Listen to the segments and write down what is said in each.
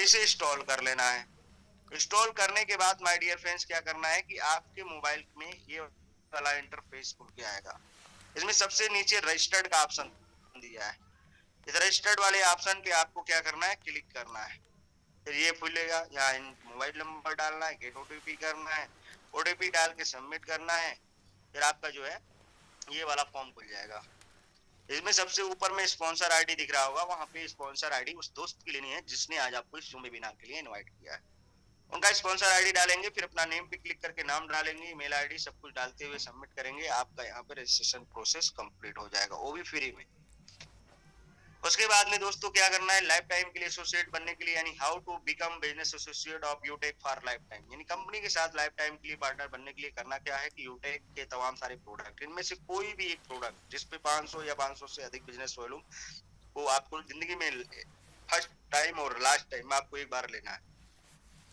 इसे इंस्टॉल कर लेना है। इंस्टॉल करने के बाद माय डियर फ्रेंड्स क्या करना है कि आपके मोबाइल में ये वाला इंटरफेस खुल के आएगा। इसमें सबसे नीचे रजिस्टर्ड का ऑप्शन दिया है। इस रजिस्टर्ड वाले ऑप्शन पे आपको क्या करना है, क्लिक करना है। फिर ये खुलेगा, यहाँ मोबाइल नंबर डालना है, गेट ओटीपी करना है, ओटीपी डाल के सबमिट करना है। फिर आपका जो है ये वाला फॉर्म खुल जाएगा। इसमें सबसे ऊपर में स्पॉन्सर आईडी दिख रहा होगा, वहां पे स्पॉन्सर आईडी उस दोस्त की लेनी है जिसने आज आपको इस जुम्मे वेबिनार के लिए इनवाइट किया है। उनका स्पॉन्सर आईडी डालेंगे, फिर अपना नेम पे क्लिक करके नाम डालेंगे, ईमेल आईडी सब कुछ डालते हुए सबमिट करेंगे। आपका यहाँ पे रजिस्ट्रेशन प्रोसेस कंप्लीट हो जाएगा, वो भी फ्री में। उसके बाद में दोस्तों क्या करना है, लाइफ टाइम के लिए एसोसिएट बनने के लिए, यानी how to become business associate of UTech for lifetime, यानी कंपनी के साथ लाइफ टाइम के लिए पार्टनर बनने के लिए करना क्या है कि यूटेक के तमाम सारे प्रोडक्ट, इनमें से कोई भी एक प्रोडक्ट जिसपे 500 या 500 से अधिक बिजनेस वॉल्यूम, वो आपको जिंदगी में फर्स्ट टाइम और लास्ट टाइम आपको एक बार लेना है।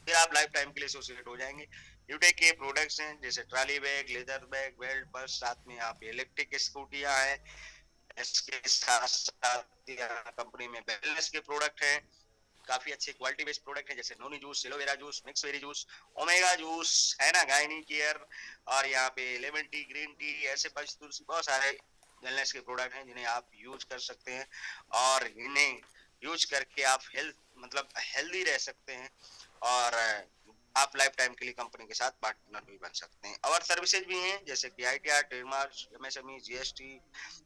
फिर आप लाइफ टाइम के लिए एसोसिएट हो जाएंगे। यूटेक के प्रोडक्ट्स हैं जैसे trolley bag, leather bag, belt, purse, साथ में यहाँ पे इलेक्ट्रिक स्कूटियां हैं। इसके साथ साथ कंपनी में वेलनेस के प्रोडक्ट हैं, काफी अच्छे क्वालिटी बेस्ड प्रोडक्ट हैं जैसे noni juice, aloe vera juice, mix very juice, omega juice है ना, गायनी केयर, और यहाँ पे लेमन टी, ग्रीन टी, ऐसे तुलसी, बहुत सारे वेलनेस के प्रोडक्ट हैं जिन्हें आप यूज कर सकते हैं और इन्हें यूज करके आप हेल्दी रह सकते हैं और आप लाइफ टाइम के लिए कंपनी के साथ पार्टनर भी बन सकते हैं। और सर्विसेज भी हैं जैसे कि ITR, trademark, MSME, GST,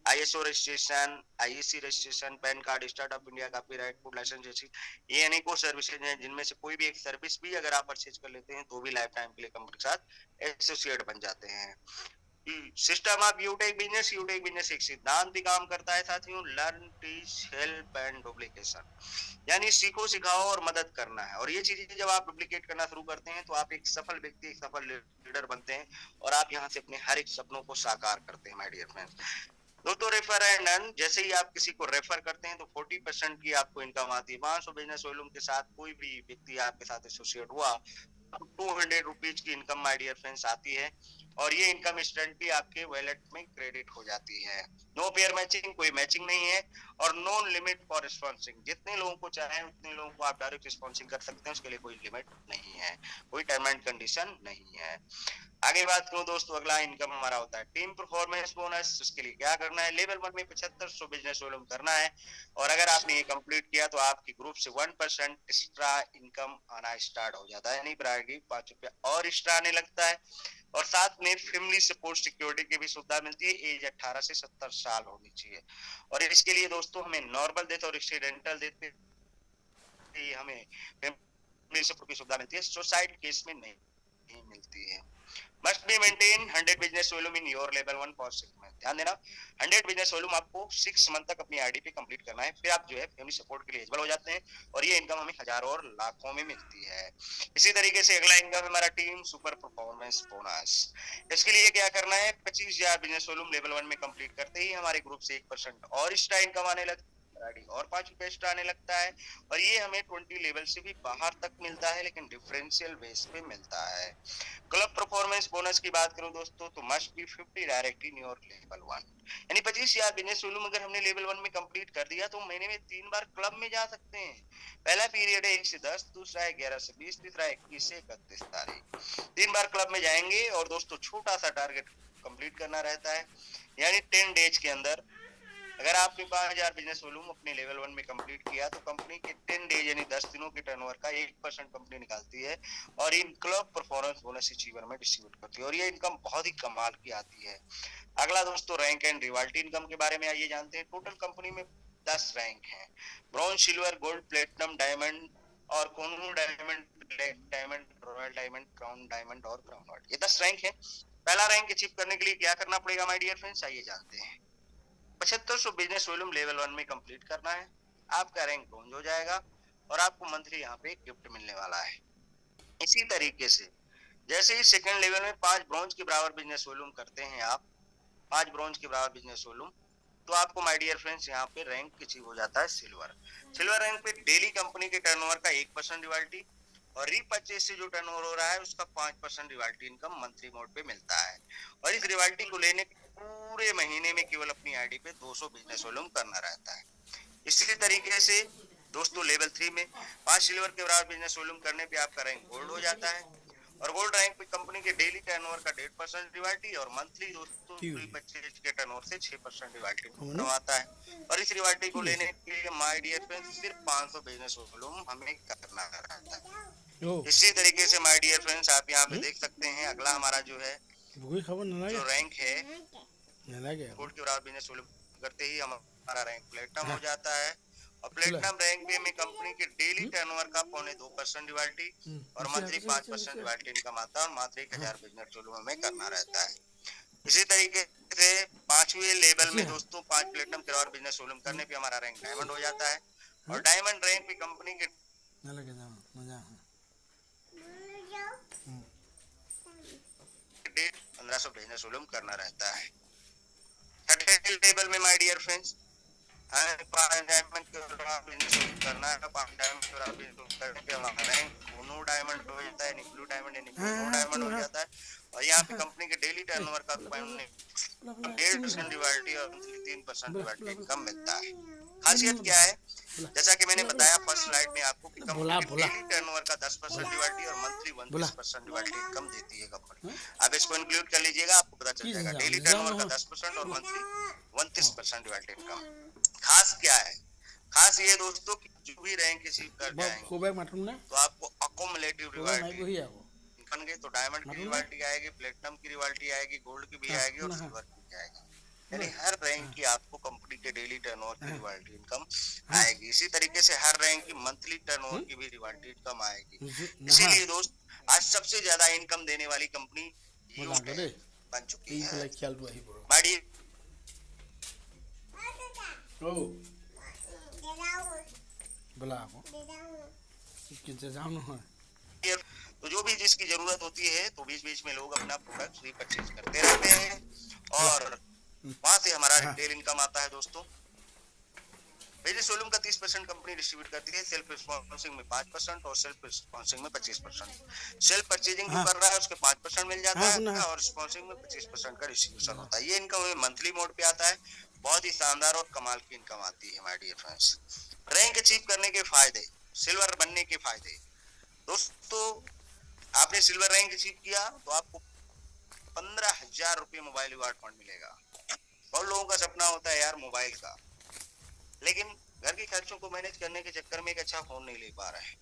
ISO registration, IEC registration, PAN card, startup India, copyright, food licence जैसी ये अनेकों सर्विसेज हैं, जिनमें से कोई भी एक सर्विस भी अगर आप परचेज कर लेते हैं तो भी लाइफ टाइम के लिए कंपनी के साथ एसोसिएट बन जाते हैं। सिस्टम ऑफ यूटेक बिजनेस, यूटेक बिजनेस एक सिद्धांत भी काम करता है साथियों, learn, teach, help and duplication, यानी सीखो, सिखाओ और मदद करना है। और ये चीजें जब आप डुप्लीकेट करना शुरू करते हैं तो आप एक सफल व्यक्ति, एक सफल लीडर बनते हैं और आप यहाँ से अपने हर एक सपनों को साकार करते हैं माय डियर फ्रेंड्स। दोस्तों रेफर एंड अर्न, जैसे ही आप किसी को रेफर करते हैं तो 40% की आपको इनकम आती है। 500 बिजनेस वॉल्यूम के साथ कोई भी व्यक्ति आपके साथ एसोसिएट हुआ, 200 रुपीज की इनकम माय डियर फ्रेंड्स आती है और ये इनकम इंस्टेंटली आपके वॉलेट में क्रेडिट हो जाती है। नो पेयर मैचिंग, कोई मैचिंग नहीं है, और नो लिमिट फॉर स्पॉन्सिंग, जितने लोगों को चाहे उतने लोगों को आप डायरेक्ट स्पॉन्सिंग कर सकते हैं, उसके लिए कोई लिमिट नहीं है, कोई टर्म एंड कंडीशन नहीं है। आगे बात करूं दोस्तों, अगला इनकम हमारा होता है टीम परफॉर्मेंस बोनस। उसके लिए क्या करना है, लेवल 1 में 7500 बिजनेस वॉल्यूम करना है और अगर आपने ये कंप्लीट किया तो आपकी ग्रुप से 1% एक्स्ट्रा इनकम आना स्टार्ट हो जाता है, यानी प्रायोरिटी 5 रुपया और एक्स्ट्रा आने लगता है। और साथ में फैमिली सपोर्ट सिक्योरिटी की भी सुविधा मिलती है, एज 18 से 70 साल होनी चाहिए। और इसके लिए दोस्तों हमें नॉर्मल डेथ और एक्सीडेंटल डेथ पे हमें फैमिली सपोर्ट की सुविधा मिलती है, सुसाइड केस में नहीं मिलती है। Must be maintain 100 business volume in your level 1 for 6 month, ध्यान देना 100 बिजनेस वॉल्यूम आपको 6 मंथ तक अपनी आईडी पे कंप्लीट करना है, फिर आप जो है फैमिली सपोर्ट के लिए एलिजिबल हो जाते हैं और ये इनकम हमें हजारों और लाखों में मिलती है। इसी तरीके से अगला इनकम हमारा टीम सुपर परफॉर्मेंस बोनस। इसके लिए क्या करना है, 25,000 बिजनेस वॉल्यूम लेवल 1 में कंप्लीट करते ही हमारे ग्रुप से 1% और एक्स्ट्रा इनकम आने लगती है और 5 रुपए एक्स्ट्रा आने लगता है और ये हमें 20 लेवल से भी बाहर तक मिलता है, लेकिन डिफरेंशियल बेस पे मिलता है। क्लब परफॉर्मेंस बोनस की बात करूं दोस्तों तो must be 50 directly in your level 1, यानी 25,000 बिजनेस वॉल्यूम अगर हमने लेवल 1 में कंप्लीट कर दिया तो महीने में 3 बार क्लब में जा सकते हैं। पहला पीरियड है 1 से 10, दूसरा है 11 से 20, तीसरा 21 से 31 तारीख। 3 बार क्लब में जाएंगे और दोस्तों छोटा सा टारगेट कंप्लीट करना रहता है, यानी 10 डेज के अंदर अगर आपने 5,000 बिजनेस वॉल्यूम अपने लेवल 1 में कंप्लीट किया तो कंपनी के 10 डेज यानी 10 दिनों के टर्नओवर का 1% कंपनी निकालती है और इन क्लब परफॉर्मेंस बोनस अचीवर में डिस्ट्रीब्यूट करती है और ये इनकम बहुत ही कमाल की आती है। अगला दोस्तों रैंक एंड रिवाल्टी इनकम के बारे में आइए जानते हैं। टोटल कंपनी में 10 रैंक हैं, bronze, silver, gold, platinum, diamond और Kohinoor diamond, black diamond, royal diamond, crown diamond और क्राउन गोल्ड, ये 10 रैंक है। पहला रैंक अचीव करने के लिए क्या करना पड़ेगा माय डियर फ्रेंड्स, आइए जानते हैं। 7500 बिजनेस वॉल्यूम लेवल 1 में कंप्लीट करना है, आपका रैंक ब्रोंज हो जाएगा और आपको मंथली यहाँ पे गिफ्ट मिलने वाला है। इसी तरीके से जैसे ही सेकंड लेवल में 5 ब्रोंज के बराबर बिजनेस वॉल्यूम करते हैं आप, 5 ब्रोंज के बराबर बिजनेस वॉल्यूम, तो आपको माय डियर फ्रेंड्स यहाँ पे रैंक अचीव हो जाता है सिल्वर। सिल्वर रैंक पे डेली कंपनी के टर्नओवर का 1% रॉयल्टी और रीपर्चेज से जो टर्नओवर हो रहा है उसका 5% रॉयल्टी इनकम मंथली मोड पे मिलता है और इस रॉयल्टी को लेने के पूरे महीने में केवल अपनी आईडी पे 200 बिजनेस वॉल्यूम करना रहता है। इसी तरीके से दोस्तों लेवल 3 में 5 सिल्वर के बराबर बिजनेस वॉल्यूम करने पे आपका रैंक गोल्ड हो जाता है। और गोल्ड रैंक पे कंपनी के डेली टर्नओवर का 1.5% रिवार्टी और मंथली दोस्तों पूरी परचेज के टर्नओवर से 6% रिवार्टी कमाता है। और इस रिवार्टी को लेने के लिए माय डियर फ्रेंड्स सिर्फ 500 बिजनेस वॉल्यूम हमें करना रहता है। इसी तरीके से माय डियर फ्रेंड्स आप यहाँ पे देख सकते हैं अगला हमारा जो है जो रैंक है गोल्ड के बराबर बिजनेस वॉल्यूम करते ही हमारा रैंक प्लेटिनम हो जाता है। और प्लेटिनम रैंक पे में कंपनी के डेली टर्नओवर का 2.5% रिवार्टी और मंथली 5% रिवार्टी इनकम आता है और मात्र 1000 बिजनेस वॉल्यूम हमें करना रहता है। इसी तरीके से 5वें लेवल में दोस्तों 5 प्लेटिनम के बराबर बिजनेस वॉल्यूम करने पे हमारा रैंक डायमंड हो जाता है। और डायमंड रैंक पे कंपनी के 1500 बिजनेस वॉल्यूम करना रहता है। छठे लेवल में माय डियर फ्रेंड्स डायमंड के बराबर बिजनेस करना है। 5 डायमंड के बराबर बिजनेस करके हमारा रैंक नो डायमंड हो जाता है, ब्लू डायमंड यानी नो डायमंड हो जाता है। और यहाँ पे कंपनी के डेली टर्नओवर का 1.5% रिवार्टी और 3% रिवार्टी इनकम मिलता है। खासियत क्या है, जैसा कि मैंने बताया फर्स्ट स्लाइड में आपको कि कंपनी के डेली टर्नओवर का 10% रिवार्टी और मंथली 31% रिवार्टी इनकम देती है कंपनी। आप इसको इंक्लूड कर लीजिएगा, आपको पता चल जाएगा। डेली टर्नओवर का 10% और मंथली 31% रिवार्टी इनकम। खास क्या है, खास ये दोस्तों कि जो भी रैंक अचीव कर जाएंगे तो आपको अकोमुलेटिव रिवार्टी बन गए तो डायमंड की रिवार्टी आएगी, प्लेटिनम की रिवार्टी आएगी, गोल्ड की भी आएगी और सिल्वर की भी आएगी। यानी हर रैंक की आपको कंपनी के डेली टर्नओवर की रिवार्टी इनकम आएगी। इसी तरीके से हर रैंक की मंथली टर्नओवर की भी रिवार्टी इनकम आएगी। इसीलिए दोस्त आज सबसे ज्यादा इनकम देने वाली कंपनी बन चुकी है। तो जो भी जिसकी जरूरत होती है तो बीच बीच में लोग अपना प्रोडक्ट रीपरचेज करते रहते हैं और वहां से हमारा रिटेल इनकम आता है। दोस्तों बिजनेस वॉल्यूम का 30% कंपनी डिस्ट्रीब्यूट करती है, सेल्फ रिस्पॉन्सिंग में 5% और सेल्फ रिस्पॉन्सिंग में 25%। सेल्फ परचेजिंग जो कर रहा है उसके 5% मिल जाता है और रिस्पॉन्सिंग में 25% का डिस्ट्रीब्यूशन होता है। ये इनकम मंथली मोड पे आता है। बहुत ही शानदार और कमाल की इनकम आती है my dear friends. Rank achieve करने के फायदे, सिल्वर बनने के फायदे। दोस्तों आपने सिल्वर रैंक अचीव किया तो आपको 15,000 रुपये मोबाइल रिवार्ड फंड मिलेगा। बहुत लोगों का सपना होता है यार मोबाइल का, लेकिन घर के खर्चों को मैनेज करने के चक्कर में एक अच्छा फोन नहीं ले पा रहे हैं।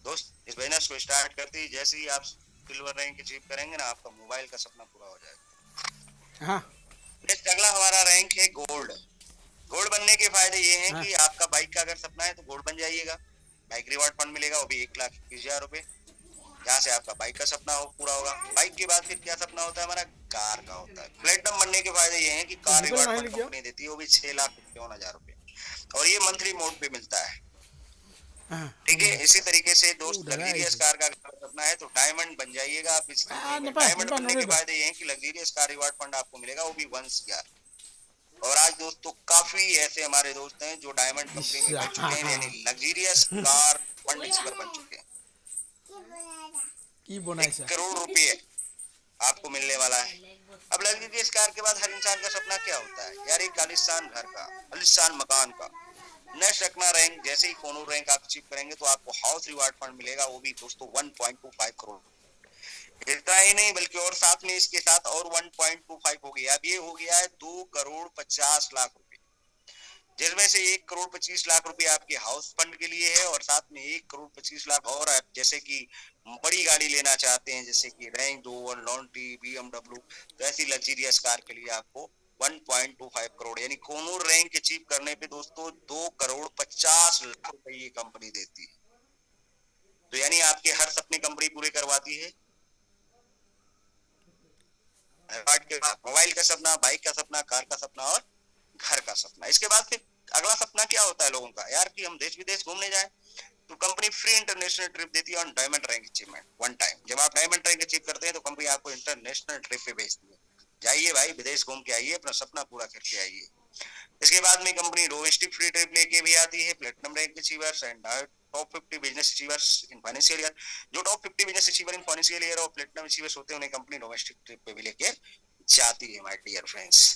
दोस्त इस बिजनेस को स्टार्ट करते ही जैसे ही आप सिल्वर रैंक अचीव करेंगे ना, आपका मोबाइल का सपना पूरा हो जाएगा। नेक्स्ट अगला हमारा रैंक है गोल्ड। गोल्ड बनने के फायदे ये हैं कि आपका बाइक का अगर सपना है तो गोल्ड बन जाइएगा, बाइक रिवार्ड फंड मिलेगा, वो भी 1,21,000 रुपए, जहाँ से आपका बाइक का सपना पूरा होगा। बाइक के बाद फिर क्या सपना होता है हमारा, कार का होता है। प्लेटिनम बनने के फायदे ये हैं कि कार रिवार्ड फंड कंपनी देती है, वो भी 6,51,000 रुपए और ये मंथली मोड पे मिलता है। ठीक है, इसी तरीके से दोस्त लग्जरियस कार का सपना है तो डायमंड बन जाइएगा आप। डायमंड बनने के फायदे ये हैं कि लग्जरियस कार रिवार्ड फंड आपको मिलेगा, वो भी 1 ईयर। और आज दोस्तों काफी ऐसे हमारे दोस्त हैं जो डायमंड कंपनी में बन चुके हैं, यानी लग्जरियस कार फंड एक्सपर्ट बन चुके हैं। 1 करोड़ रुपए आपको मिलने वाला है। अब लग्जरियस कार के बाद हर इंसान का सपना क्या होता है यार, एक आलिशान घर का, आलिशान मकान का। नेक्स्ट रखना रैंक, जैसे ही कोनो रैंक आप अचीव करेंगे तो आपको हाउस रिवार्ड फंड मिलेगा, वो भी दोस्तों 1.25 करोड़। इतना ही नहीं बल्कि और साथ में इसके साथ और 1.25 हो गया। अब ये हो गया है 2,50,00,000 रुपए, जिसमें से 1,25,00,000 रुपए आपके हाउस फंड के लिए है और साथ में 1,25,00,000 और आप जैसे कि बड़ी गाड़ी लेना चाहते हैं जैसे कि रेंज रोवर, लॉन्टी, BMW, तो ऐसी लग्जरियस कार के लिए आपको 1.25 करोड़, यानी कोनो रैंक अचीव करने पे दोस्तों 2,50,00,000 रुपए ये कंपनी देती है। तो यानी आपके हर सपने कंपनी पूरे करवाती है। मोबाइल का सपना, बाइक का सपना, कार का सपना और घर का सपना। इसके बाद फिर अगला सपना क्या होता है लोगों का यार कि हम देश विदेश घूमने जाएं, तो कंपनी फ्री इंटरनेशनल ट्रिप देती है on diamond rank achievement 1 time. जब आप डायमंड रैंक अचीव करते हैं तो कंपनी आपको इंटरनेशनल ट्रिप पे भेजती है, जाइए भाई विदेश घूम के आइए, अपना सपना पूरा करके आइए। इसके बाद में कंपनी डोमेस्टिक फ्री ट्रिप लेके भी आती है platinum rank achievers and top 50 business achievers in financial year. जो top 50 business achiever in financial year और प्लेटिनम अचीवर्स होते हैं उन्हें कंपनी डोमेस्टिक ट्रिप पे भी लेके जाती है माय डियर फ्रेंड्स।